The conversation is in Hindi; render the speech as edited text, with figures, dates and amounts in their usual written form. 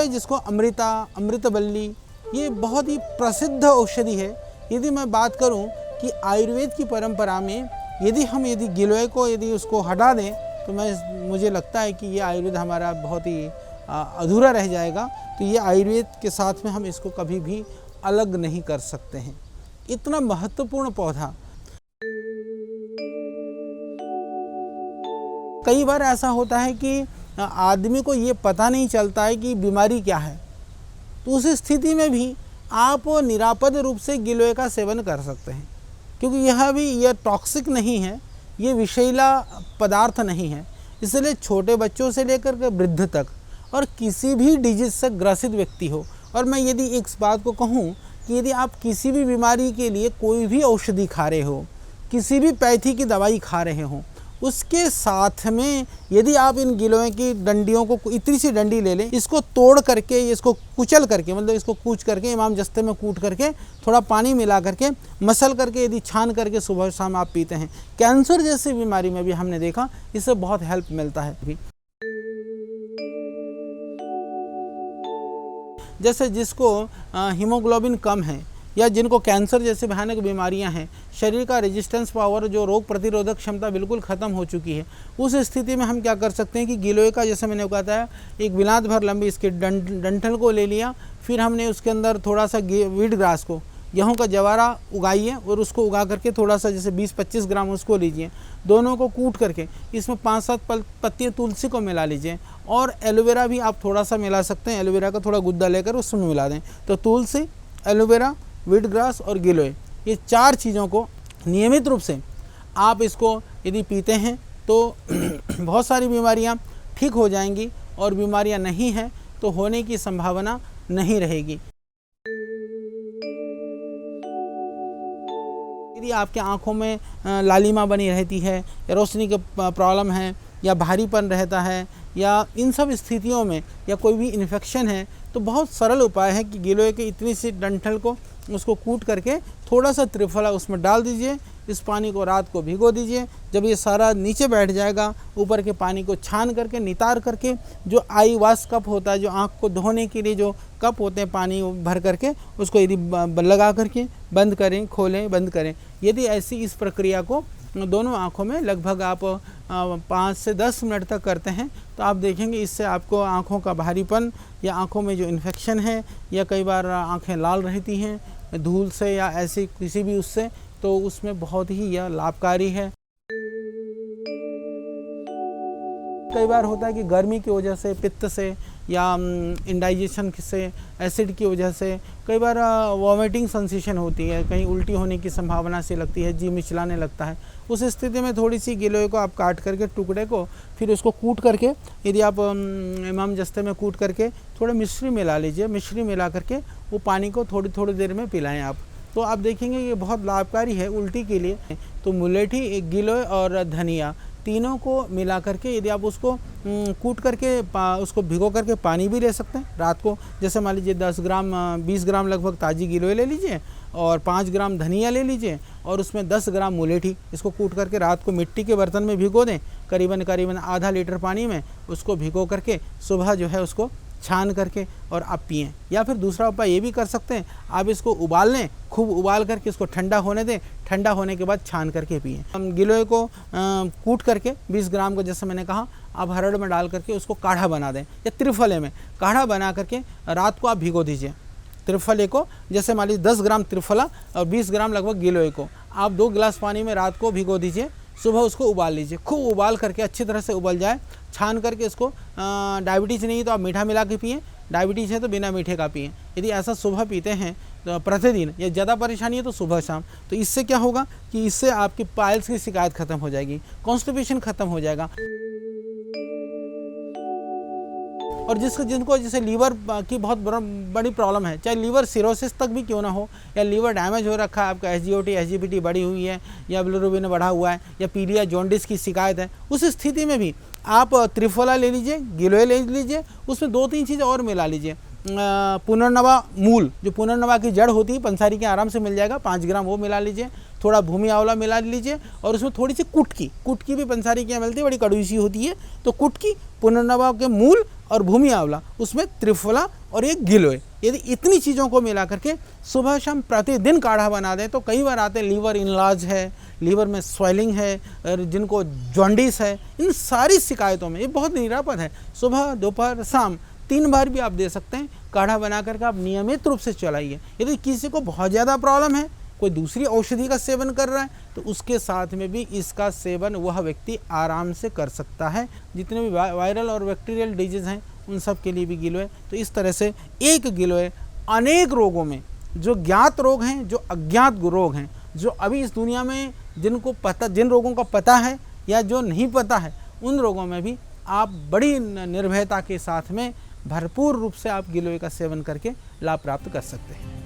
गिलोय जिसको अमृता, अमृतबल्ली, ये बहुत ही प्रसिद्ध औषधि है। यदि मैं बात करूं कि आयुर्वेद की परंपरा में यदि गिलोय को उसको हटा दें तो मुझे लगता है कि ये आयुर्वेद हमारा बहुत ही अधूरा रह जाएगा। तो ये आयुर्वेद के साथ में हम इसको कभी भी अलग नहीं कर सकते हैं। इतना महत्वपूर्ण पौधा। कई बार ऐसा होता है कि आदमी को ये पता नहीं चलता है कि बीमारी क्या है, तो उस स्थिति में भी आप निरापद रूप से गिलोय का सेवन कर सकते हैं, क्योंकि यह टॉक्सिक नहीं है, ये विषैला पदार्थ नहीं है। इसलिए छोटे बच्चों से लेकर के वृद्ध तक और किसी भी डिजीज से ग्रसित व्यक्ति हो, और मैं यदि एक बात को कहूँ कि यदि आप किसी भी बीमारी के लिए कोई भी औषधि खा रहे हो, किसी भी पैथी की दवाई खा रहे हो, उसके साथ में यदि आप इन गिलोय की डंडियों को, इतनी सी डंडी ले लें, इसको तोड़ करके, इसको कुचल करके, मतलब इसको कूच करके, इमाम जस्ते में कूट करके, थोड़ा पानी मिला करके, मसल करके, यदि छान करके सुबह शाम आप पीते हैं, कैंसर जैसी बीमारी में भी हमने देखा इससे बहुत हेल्प मिलता है। भी जैसे जिसको हीमोग्लोबिन कम है या जिनको कैंसर जैसे भयानक बीमारियां हैं, शरीर का रेजिस्टेंस पावर, जो रोग प्रतिरोधक क्षमता बिल्कुल ख़त्म हो चुकी है, उस स्थिति में हम क्या कर सकते हैं कि गिलोय का, जैसे मैंने बताया, एक बिलात भर लंबी इसके डंठल को ले लिया, फिर हमने उसके अंदर थोड़ा सा वीट ग्रास को, गेहूं का जवारा उगाइए और उसको उगा करके थोड़ा सा जैसे 20-25 ग्राम उसको लीजिए, दोनों को कूट करके इसमें 5-7 पत्तियाँ तुलसी को मिला लीजिए, और एलोवेरा भी आप थोड़ा सा मिला सकते हैं। एलोवेरा का थोड़ा गुद्दा लेकर उसमें मिला दें। तो तुलसी, एलोवेरा, वीट ग्रास और गिलोय, ये 4 चीज़ों को नियमित रूप से आप इसको यदि पीते हैं तो बहुत सारी बीमारियां ठीक हो जाएंगी, और बीमारियां नहीं हैं तो होने की संभावना नहीं रहेगी। यदि आपके आँखों में लालिमा बनी रहती है, या रोशनी की प्रॉब्लम है, या भारीपन रहता है, या इन सब स्थितियों में, या कोई भी इन्फेक्शन है, तो बहुत सरल उपाय है कि गिलोय के इतनी सी डंठल को उसको कूट करके थोड़ा सा त्रिफला उसमें डाल दीजिए, इस पानी को रात को भिगो दीजिए। जब ये सारा नीचे बैठ जाएगा, ऊपर के पानी को छान करके, नितार करके, जो आई वाश कप होता है, जो आँख को धोने के लिए जो कप होते हैं पानी भर करके, उसको यदि लगा करके बंद करें, खोलें, बंद करें। यदि ऐसी इस प्रक्रिया को दोनों आँखों में लगभग आप 5 से 10 मिनट तक करते हैं, तो आप देखेंगे इससे आपको आँखों का भारीपन, या आँखों में जो इन्फेक्शन है, या कई बार आँखें लाल रहती हैं धूल से या ऐसी किसी भी उससे, तो उसमें बहुत ही यह लाभकारी है। कई बार होता है कि गर्मी की वजह से, पित्त से, या इंडाइजेशन से, एसिड की वजह से कई बार वॉमिटिंग सेंसेशन होती है, कहीं उल्टी होने की संभावना सी लगती है, जी मिचलाने लगता है। उस स्थिति में थोड़ी सी गिलोय को आप काट करके टुकड़े को, फिर उसको कूट करके, यदि आप इमाम जस्ते में कूट करके थोड़ा मिश्री मिला लीजिए, मिश्री मिला करके वो पानी को थोड़ी थोड़ी देर में पिलाएं आप, तो आप देखेंगे ये बहुत लाभकारी है उल्टी के लिए। तो मुलेठी, गिलोय और धनिया, तीनों को मिला करके यदि आप उसको कूट करके उसको भिगो करके पानी भी ले सकते हैं रात को। जैसे मान लीजिए 10 ग्राम 20 ग्राम लगभग ताज़ी गिलोय ले लीजिए, और 5 ग्राम धनिया ले लीजिए, और उसमें 10 ग्राम मुलेठी, इसको कूट करके रात को मिट्टी के बर्तन में भिगो दें, करीबन आधा लीटर पानी में उसको भिगो करके सुबह जो है उसको छान करके और आप पिएं। या फिर दूसरा उपाय ये भी कर सकते हैं, आप इसको उबाल लें, खूब उबाल करके इसको ठंडा होने दें, ठंडा होने के बाद छान करके पिएं। हम गिलोय को कूट करके 20 ग्राम को, जैसे मैंने कहा, आप हरड़ में डाल करके उसको काढ़ा बना दें, या त्रिफले में काढ़ा बना करके रात को आप भिगो दीजिए। त्रिफले को, जैसे मान लीजिए 10 ग्राम त्रिफला और 20 ग्राम लगभग गिलोय को आप 2 गिलास पानी में रात को भिगो दीजिए, सुबह उसको उबाल लीजिए, खूब उबाल करके अच्छी तरह से उबल जाए, छान करके इसको, डायबिटीज़ नहीं है तो आप मीठा मिला के पिएँ, डायबिटीज़ है तो बिना मीठे का पिएँ। यदि ऐसा सुबह पीते हैं तो प्रतिदिन, या ज़्यादा परेशानी है तो सुबह शाम, तो इससे क्या होगा कि इससे आपकी पाइल्स की शिकायत खत्म हो जाएगी, कॉन्स्टिपेशन खत्म हो जाएगा। और जिनको जैसे लीवर की बहुत बड़ी प्रॉब्लम है, चाहे लीवर सिरोसिस तक भी क्यों ना हो, या लीवर डैमेज हो रखा है, आपका एसजीओटी एसजीपीटी बढ़ी हुई है, या बिलिरुबिन बढ़ा हुआ है, या पीलिया जॉन्डिस की शिकायत है, उस स्थिति में भी आप त्रिफला ले लीजिए, गिलोय ले लीजिए, उसमें 2-3 चीज़ और मिला लीजिए। पुनर्नवा मूल, जो पुनर्नवा की जड़ होती है, पंसारी के आराम से मिल जाएगा, 5 ग्राम वो मिला लीजिए, थोड़ा भूमि आंवला मिला लीजिए, और उसमें थोड़ी सी कुटकी भी पंसारी की मिलती है, बड़ी कड़वी सी होती है, तो कुटकी, पुनर्नवा के मूल और भूमि आंवला, उसमें त्रिफला और एक गिलोय, यदि इतनी चीज़ों को मिला करके सुबह शाम प्रतिदिन काढ़ा बना दें तो कई बार आते हैं लीवर इनलार्ज है, लीवर में स्वेलिंग है, और जिनको जॉन्डिस है, इन सारी शिकायतों में ये बहुत निरापद है। सुबह दोपहर शाम 3 बार भी आप दे सकते हैं। काढ़ा बना करके आप नियमित रूप से चलाइए। यदि किसी को बहुत ज़्यादा प्रॉब्लम है, कोई दूसरी औषधि का सेवन कर रहा है, तो उसके साथ में भी इसका सेवन वह व्यक्ति आराम से कर सकता है। जितने भी वायरल और बैक्टीरियल डिजीज़ हैं उन सब के लिए भी गिलोय। तो इस तरह से एक गिलोय अनेक रोगों में, जो ज्ञात रोग हैं, जो अज्ञात रोग हैं, जो अभी इस दुनिया में जिन रोगों का पता है या जो नहीं पता है, उन रोगों में भी आप बड़ी निर्भयता के साथ में भरपूर रूप से आप गिलोय का सेवन करके लाभ प्राप्त कर सकते हैं।